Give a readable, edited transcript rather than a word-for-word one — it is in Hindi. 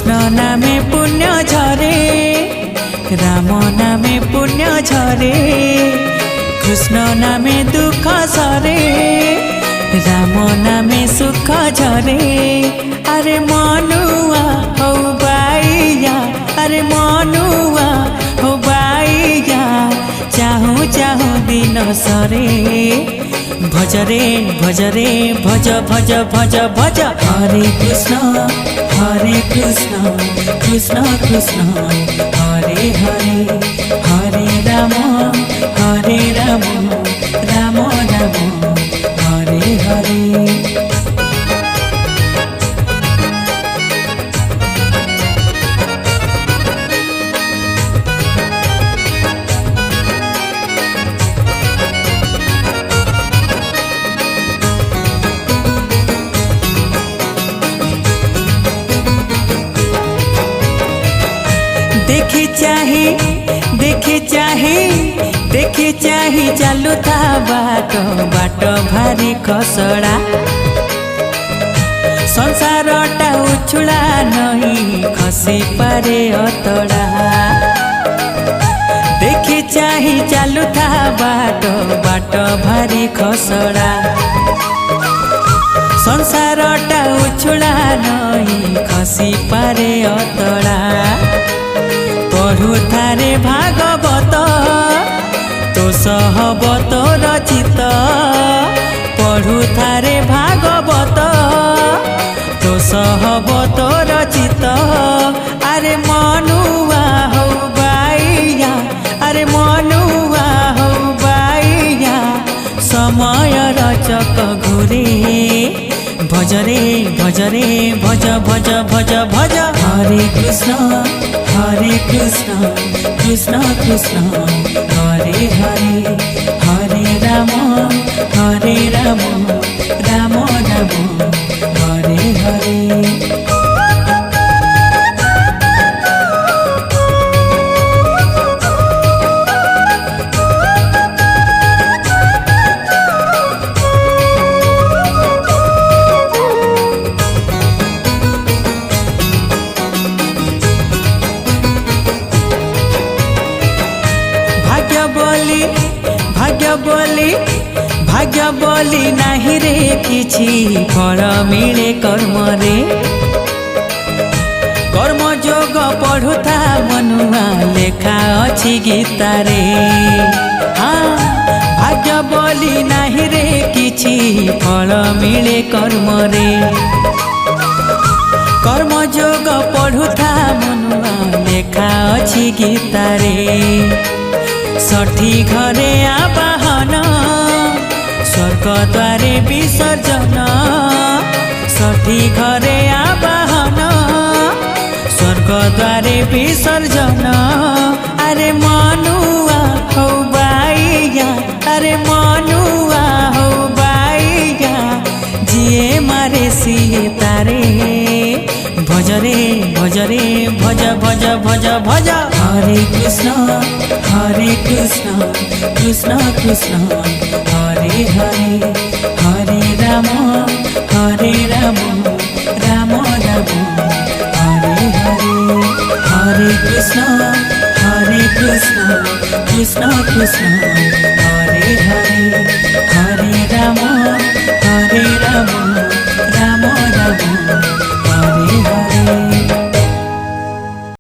कृष्ण नामे पुण्य झरे राम नामे पुण्य झरे कृष्ण नामे दुख सरे राम नामे सुख झरे अरे मनुआ हो बाइया अरे मनुआ हो बाइया चाहू चाहू दिन सरे भजरे भजरे भज भज भज भज हरे कृष्ण कृष्ण कृष्ण हरे हरे हरे राम राम राम हरे हरे। देखी चाही चालू था बाट बाट भारी खसड़ा संसारटा उछुड़ा नहीं खसी पारे अतड़ा देखी चाही चालू था बाट बाट भारी खसड़ा संसारटा उछुड़ा नहीं खसी पारे अतड़ा पढ़ु थारे भागवत तो सहबत रचित पढ़ु थारे भागवत तो सहबत रचित अरे मनुआ हो बाइया अरे मनुआ हो बाइया समय रचक घुरे भजरे भजरे भज भज भज भज हरे कृष्ण कृष्ण कृष्ण हरे हरे हरे राम राम राम हरे हरे। भाग्य बोली नाही रे किछि फल मिले कर्म रे कर्म जोग पढ़ुता मनुआ लेखा अछि गीता रे हाँ भाग्य बोली नाही रे किछि फल मिले कर्म रे कर्म जोग पढ़ुता मनुआ लेखा अछि गीता रे षठी घरे आवाहन स्वर्ग द्वारे विसर्जन षठी घरे आवाहन स्वर्ग द्वारे विसर्जन अरे मनुआ हो बाइया अरे मनुआ हो बाइया जिए मारे सिए तारे भजरे भजरे भज भज भज भज हरे कृष्ण कृष्ण कृष्ण हरे हरे हरे राम राम राम हरे हरे हरे कृष्ण कृष्ण कृष्ण